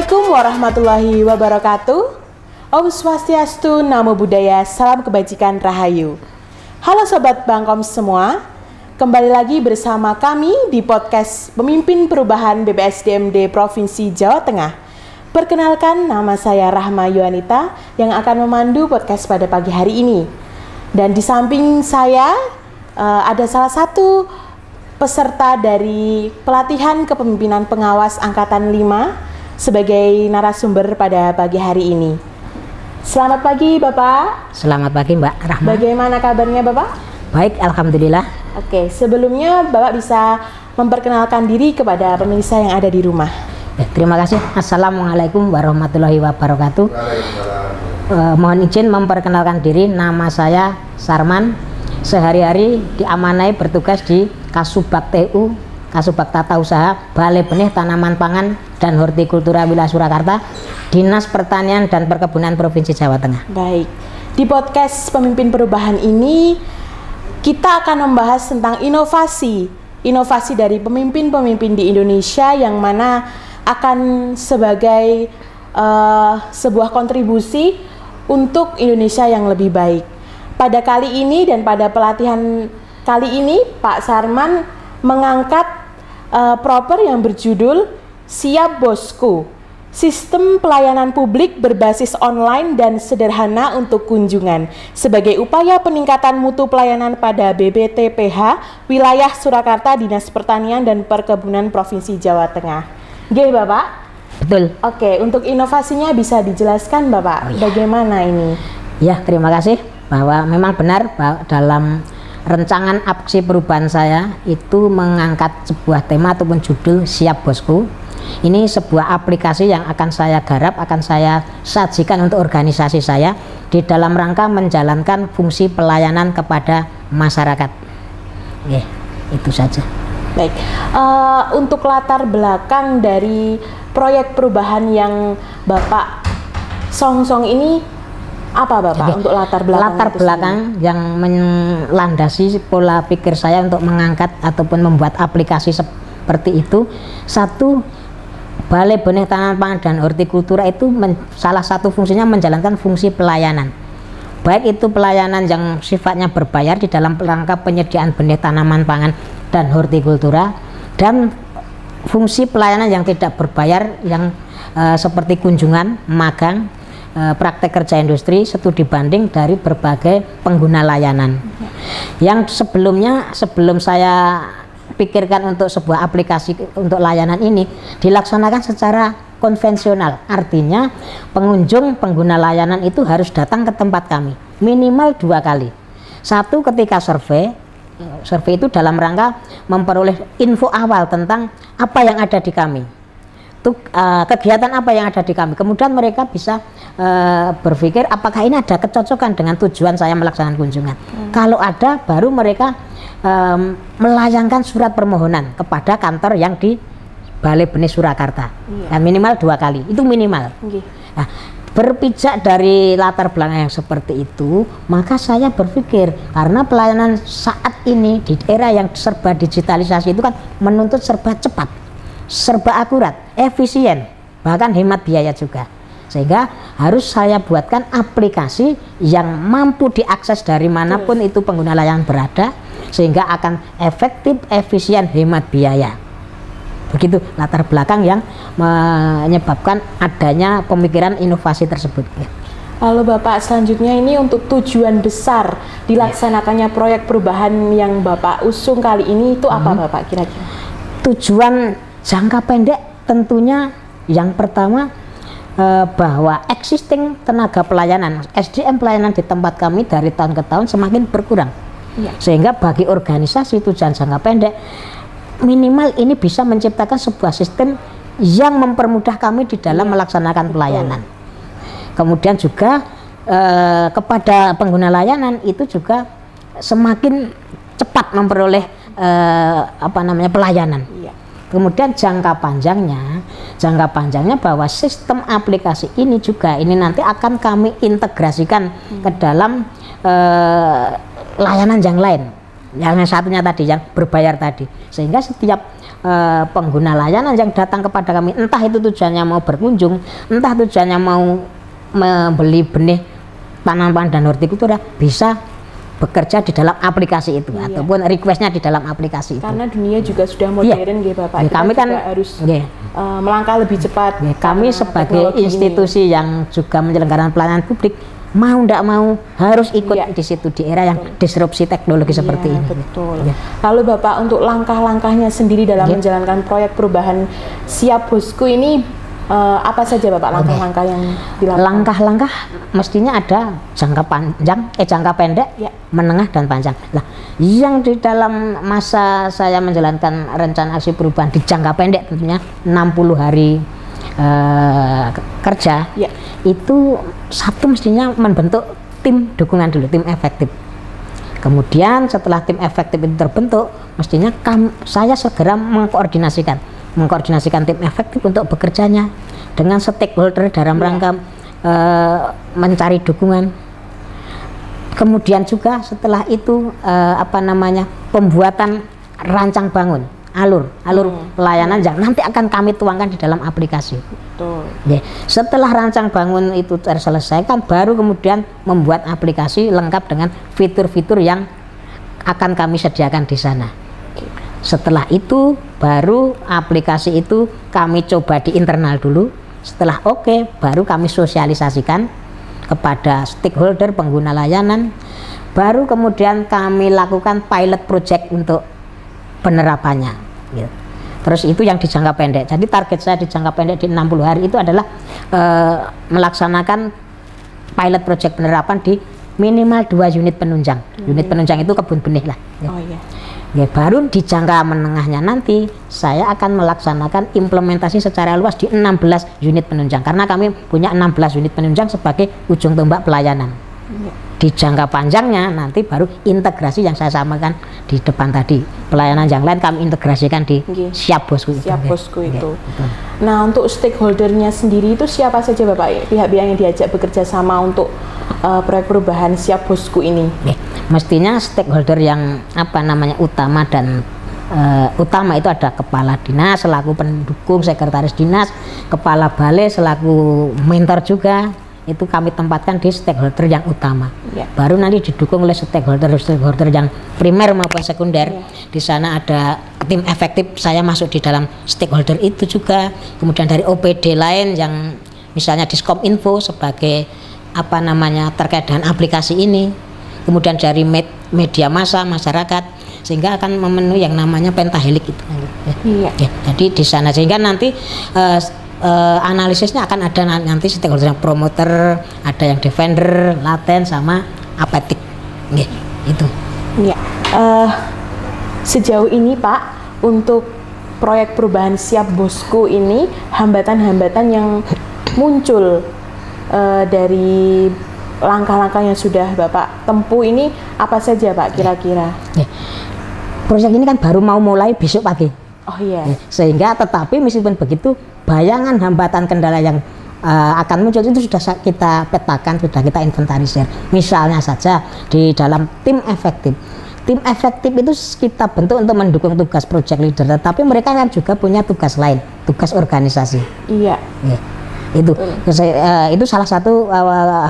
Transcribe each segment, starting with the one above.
Assalamualaikum warahmatullahi wabarakatuh. Om Swastiastu, Namo Buddhaya, salam kebajikan rahayu. Halo Sobat Bangkom semua, kembali lagi bersama kami di podcast Pemimpin Perubahan BPSDMD Provinsi Jawa Tengah. Perkenalkan, nama saya Rahma Yuanita yang akan memandu podcast pada pagi hari ini. Dan di samping saya ada salah satu peserta dari pelatihan kepemimpinan pengawas Angkatan 5 sebagai narasumber pada pagi hari ini. Selamat pagi Bapak. Selamat pagi Mbak Rahma. Bagaimana kabarnya Bapak? Baik, Alhamdulillah. Oke, sebelumnya Bapak bisa memperkenalkan diri kepada pemirsa yang ada di rumah. Terima kasih. Assalamualaikum warahmatullahi wabarakatuh. Mohon izin memperkenalkan diri, nama saya Sarman. Sehari-hari diamanai bertugas di Kasubag TU, Kasubag Tata Usaha, Balai Benih Tanaman Pangan dan Hortikultura Wilayah Surakarta, Dinas Pertanian dan Perkebunan Provinsi Jawa Tengah. Baik, di podcast Pemimpin Perubahan ini kita akan membahas tentang inovasi dari pemimpin-pemimpin di Indonesia yang mana akan sebagai sebuah kontribusi untuk Indonesia yang lebih baik. Pada kali ini dan pada pelatihan kali ini Pak Sarman mengangkat proper yang berjudul Siap Bosku, sistem pelayanan publik berbasis online dan sederhana untuk kunjungan sebagai upaya peningkatan mutu pelayanan pada BPTPH Wilayah Surakarta Dinas Pertanian dan Perkebunan Provinsi Jawa Tengah. Oke Bapak? Betul. Oke, untuk inovasinya bisa dijelaskan Bapak, bagaimana ini? Ya, terima kasih bahwa memang benar bahwa dalam rancangan aksi perubahan saya itu mengangkat sebuah tema ataupun judul Siap Bosku. Ini sebuah aplikasi yang akan saya garap, akan saya sajikan untuk organisasi saya di dalam rangka menjalankan fungsi pelayanan kepada masyarakat. Itu saja. Baik, untuk latar belakang dari proyek perubahan yang Bapak songsong ini apa Bapak? Untuk latar belakang yang melandasi pola pikir saya untuk mengangkat ataupun membuat aplikasi seperti itu. Satu, Balai Benih Tanaman Pangan dan Hortikultura itu salah satu fungsinya menjalankan fungsi pelayanan. Baik itu pelayanan yang sifatnya berbayar di dalam rangka penyediaan benih tanaman pangan dan hortikultura, dan fungsi pelayanan yang tidak berbayar yang seperti kunjungan, magang, praktek kerja industri, studi banding dari berbagai pengguna layanan. Yang sebelum saya pikirkan untuk sebuah aplikasi untuk layanan ini dilaksanakan secara konvensional, artinya pengguna layanan itu harus datang ke tempat kami minimal 2 kali. Satu, ketika survei itu dalam rangka memperoleh info awal tentang apa yang ada di kami, kegiatan apa yang ada di kami. Kemudian mereka bisa berpikir apakah ini ada kecocokan dengan tujuan saya melaksanakan kunjungan. Kalau ada, baru mereka melayangkan surat permohonan kepada kantor yang di Balai Benih Surakarta. Dan minimal 2 kali, itu minimal. Nah, berpijak dari latar belakang yang seperti itu, maka saya berpikir karena pelayanan saat ini di era yang serba digitalisasi itu kan menuntut serba cepat, serba akurat, efisien, bahkan hemat biaya juga. Sehingga harus saya buatkan aplikasi yang mampu diakses dari manapun itu pengguna layanan berada, sehingga akan efektif, efisien, hemat biaya. Begitu latar belakang yang menyebabkan adanya pemikiran inovasi tersebut. Lalu Bapak, selanjutnya ini untuk tujuan besar dilaksanakannya proyek perubahan yang Bapak usung kali ini itu apa Bapak kira-kira? Tujuan jangka pendek tentunya yang pertama bahwa existing tenaga pelayanan, SDM pelayanan di tempat kami dari tahun ke tahun semakin berkurang. Sehingga bagi organisasi tujuan jangka pendek minimal ini bisa menciptakan sebuah sistem yang mempermudah kami di dalam melaksanakan pelayanan. Kemudian juga kepada pengguna layanan itu juga semakin cepat memperoleh pelayanan. Kemudian jangka panjangnya bahwa sistem aplikasi ini juga nanti akan kami integrasikan ke dalam layanan yang lain. yang satunya tadi yang berbayar tadi, sehingga setiap pengguna layanan yang datang kepada kami, entah itu tujuannya mau berkunjung, entah tujuannya mau membeli benih tanaman dan hortikultura, bisa bekerja di dalam aplikasi itu, ataupun requestnya di dalam aplikasi itu. Karena dunia juga sudah modern, Bapak. Kami kan harus melangkah lebih cepat. Kami sebagai institusi yang juga menyelenggarakan pelayanan publik, mau tidak mau harus ikut di situ, di era yang disrupsi teknologi seperti ini. Betul. Lalu Bapak, untuk langkah-langkahnya sendiri dalam menjalankan proyek perubahan Siap Bosku ini, apa saja Bapak langkah-langkah yang dilakukan? Langkah-langkah mestinya ada jangka panjang, jangka pendek, menengah dan panjang. Nah, yang di dalam masa saya menjalankan rencana aksi perubahan di jangka pendek tentunya 60 hari kerja, itu satu mestinya membentuk tim dukungan dulu, tim efektif. Kemudian setelah tim efektif itu terbentuk, mestinya saya segera mengkoordinasikan tim efektif untuk bekerjanya dengan stakeholder dalam rangka mencari dukungan. Kemudian juga setelah itu pembuatan rancang bangun alur pelayanan yang nanti akan kami tuangkan di dalam aplikasi. Betul. Setelah rancang bangun itu terselesaikan, baru kemudian membuat aplikasi lengkap dengan fitur-fitur yang akan kami sediakan di sana. Setelah itu baru aplikasi itu kami coba di internal dulu. Setelah baru kami sosialisasikan kepada stakeholder pengguna layanan. Baru kemudian kami lakukan pilot project untuk penerapannya. Terus itu yang di jangka pendek. Jadi target saya di jangka pendek di 60 hari itu adalah melaksanakan pilot project penerapan di minimal 2 unit penunjang. Unit penunjang itu kebun benih lah. Baru di jangka menengahnya nanti saya akan melaksanakan implementasi secara luas di 16 unit penunjang, karena kami punya 16 unit penunjang sebagai ujung tombak pelayanan. Di jangka panjangnya nanti baru integrasi yang saya samakan di depan tadi, pelayanan yang lain kami integrasikan di Siap Bosku. Siap Bosku itu. Nah, untuk stakeholdernya sendiri itu siapa saja Bapak, pihak-pihak yang diajak bekerja sama untuk proyek perubahan Siap Bosku ini? Mestinya stakeholder yang utama dan utama itu ada kepala dinas selaku pendukung, sekretaris dinas, kepala balai selaku mentor juga. Itu kami tempatkan di stakeholder yang utama. Baru nanti didukung oleh stakeholder yang primer maupun sekunder. Di sana ada tim efektif, saya masuk di dalam stakeholder itu juga. Kemudian dari OPD lain yang misalnya Diskominfo sebagai terkait dengan aplikasi ini. Kemudian dari media massa masyarakat, sehingga akan memenuhi yang namanya pentahelik itu. Jadi di sana sehingga nanti analisisnya akan ada nanti stakeholder yang promoter, ada yang defender, laten, sama apetik. Itu. Sejauh ini Pak, untuk proyek perubahan Siap Bosku ini, hambatan-hambatan yang muncul dari langkah-langkah yang sudah Bapak tempuh ini apa saja Pak kira-kira? Proyek ini kan baru mau mulai besok pagi. Sehingga tetapi meskipun begitu, bayangan hambatan kendala yang akan muncul itu sudah kita petakan, sudah kita inventarisir. Misalnya saja di dalam tim efektif. Tim efektif itu kita bentuk untuk mendukung tugas project leader, tetapi mereka kan juga punya tugas lain, tugas organisasi. Itu salah satu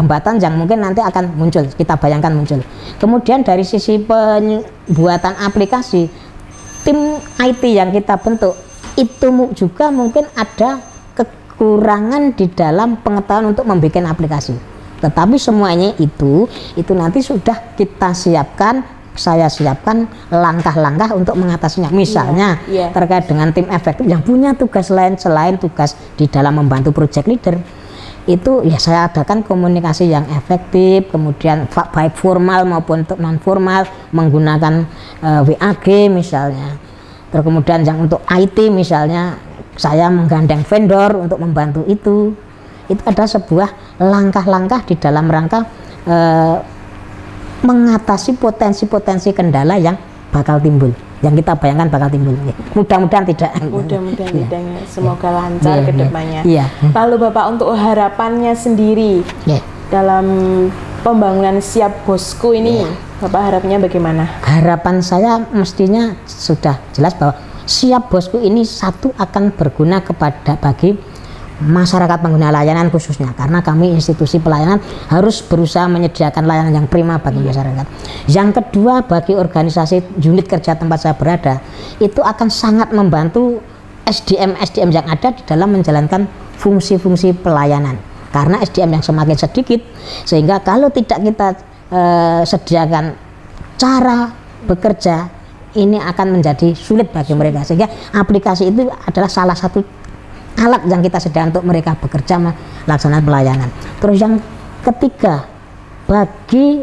hambatan yang mungkin nanti akan muncul, kita bayangkan muncul. Kemudian dari sisi pembuatan aplikasi, tim IT yang kita bentuk itu juga mungkin ada kekurangan di dalam pengetahuan untuk membuat aplikasi. Tetapi semuanya itu nanti sudah kita siapkan, saya siapkan langkah-langkah untuk mengatasinya. Misalnya terkait dengan tim efektif yang punya tugas lain selain tugas di dalam membantu project leader, itu saya adakan komunikasi yang efektif, kemudian baik formal maupun non formal menggunakan WAG misalnya. Terus kemudian yang untuk IT misalnya saya menggandeng vendor untuk membantu itu ada sebuah langkah-langkah di dalam rangka mengatasi potensi-potensi kendala yang bakal timbul, yang kita bayangkan bakal timbul. Mudah-mudahan tidak. Mudah-mudahan tidak. Semoga lancar ke depannya. Lalu Bapak, untuk harapannya sendiri dalam pembangunan Siap Bosku ini, Bapak harapnya bagaimana? Harapan saya mestinya sudah jelas bahwa Siap Bosku ini satu akan berguna bagi masyarakat pengguna layanan khususnya, karena kami institusi pelayanan harus berusaha menyediakan layanan yang prima bagi masyarakat. Yang kedua, bagi organisasi unit kerja tempat saya berada, itu akan sangat membantu SDM yang ada di dalam menjalankan fungsi-fungsi pelayanan, karena SDM yang semakin sedikit, sehingga kalau tidak kita sediakan cara bekerja, ini akan menjadi sulit bagi mereka, sehingga aplikasi itu adalah salah satu alat yang kita sediakan untuk mereka bekerja melaksanakan pelayanan. Terus yang ketiga, bagi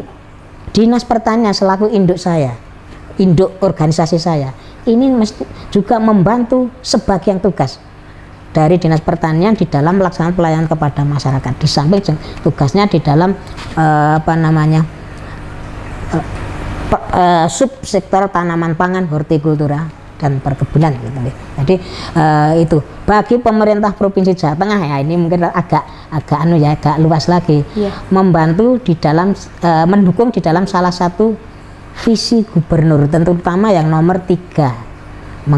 Dinas Pertanian selaku induk saya, induk organisasi saya, ini mesti juga membantu sebagian tugas dari Dinas Pertanian di dalam melaksanakan pelayanan kepada masyarakat, di samping tugasnya di dalam subsektor tanaman pangan, hortikultura dan perkebunan gitu. Jadi itu bagi pemerintah Provinsi Jawa Tengah, ya ini mungkin agak luas lagi, membantu di dalam mendukung di dalam salah satu visi gubernur, terutama yang nomor 3,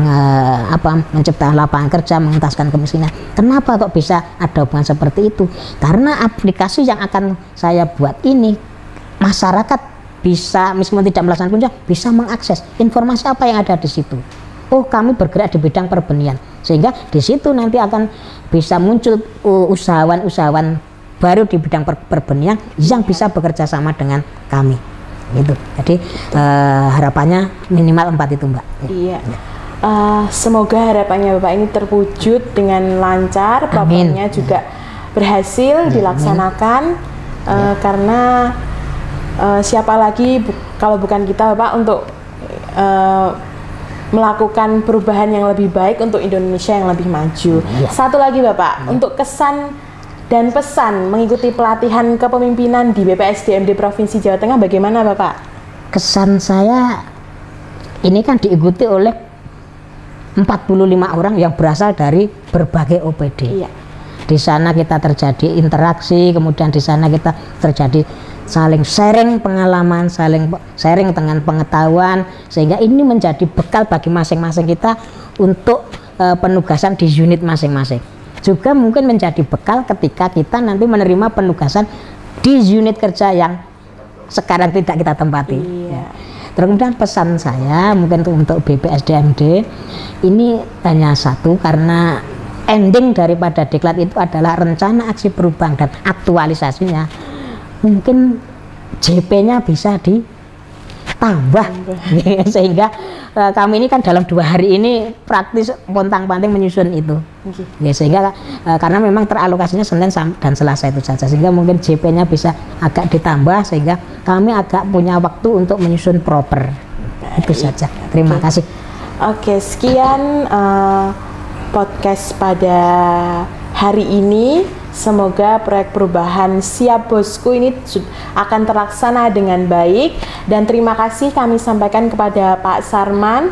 menciptakan lapangan kerja, mengentaskan kemiskinan. Kenapa kok bisa ada hubungan seperti itu? Karena aplikasi yang akan saya buat ini, masyarakat bisa meskipun tidak melaksanakan kunjungan bisa mengakses informasi apa yang ada di situ. Oh, kami bergerak di bidang perbenihan, sehingga di situ nanti akan bisa muncul usahawan-usahawan baru di bidang perbenihan yang bisa bekerja sama dengan kami, gitu. Jadi harapannya minimal 4 itu, Mbak. Iya. Semoga harapannya Bapak ini terwujud dengan lancar, programnya juga berhasil dilaksanakan, karena siapa lagi kalau bukan kita, Bapak, untuk melakukan perubahan yang lebih baik untuk Indonesia yang lebih maju. Satu lagi, Bapak, untuk kesan dan pesan mengikuti pelatihan kepemimpinan di BPSDMD Provinsi Jawa Tengah bagaimana, Bapak? Kesan saya ini kan diikuti oleh 45 orang yang berasal dari berbagai OPD. Di sana kita terjadi interaksi, kemudian di sana kita terjadi saling sharing pengalaman, saling sharing dengan pengetahuan, sehingga ini menjadi bekal bagi masing-masing kita untuk penugasan di unit masing-masing. Juga mungkin menjadi bekal ketika kita nanti menerima penugasan di unit kerja yang sekarang tidak kita tempati. Terus kemudian pesan saya mungkin untuk BPSDMD ini hanya satu, karena ending daripada diklat itu adalah rencana aksi perubahan dan aktualisasinya, mungkin JP-nya bisa ditambah sehingga kami ini kan dalam 2 hari ini praktis pontang-panting menyusun itu, sehingga karena memang teralokasinya Senin dan Selasa itu saja, sehingga mungkin JP-nya bisa agak ditambah sehingga kami agak punya waktu untuk menyusun proper. Itu saja. Terima kasih. Oke, sekian podcast pada hari ini. Semoga proyek perubahan Siap Bosku ini akan terlaksana dengan baik, dan terima kasih kami sampaikan kepada Pak Sarman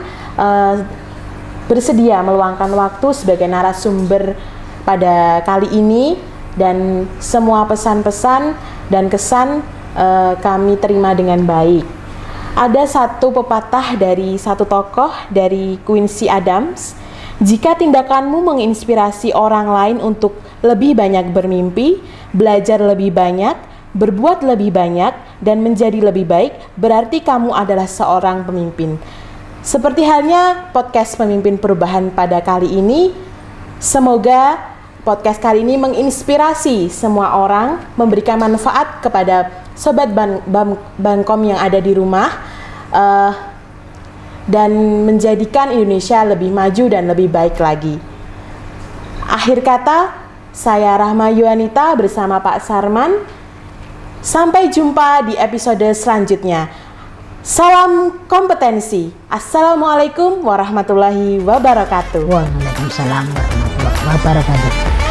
bersedia meluangkan waktu sebagai narasumber pada kali ini, dan semua pesan-pesan dan kesan kami terima dengan baik. Ada satu pepatah dari satu tokoh dari Quincy Adams, jika tindakanmu menginspirasi orang lain untuk lebih banyak bermimpi, belajar lebih banyak, berbuat lebih banyak, dan menjadi lebih baik, berarti kamu adalah seorang pemimpin. Seperti halnya podcast Pemimpin Perubahan pada kali ini, semoga podcast kali ini menginspirasi semua orang, memberikan manfaat kepada Sobat Bankom yang ada di rumah, dan menjadikan Indonesia lebih maju dan lebih baik lagi. Akhir kata, saya Rahma Yuanita bersama Pak Sarman. Sampai jumpa di episode selanjutnya. Salam kompetensi. Assalamualaikum warahmatullahi wabarakatuh. Waalaikumsalam warahmatullahi wabarakatuh.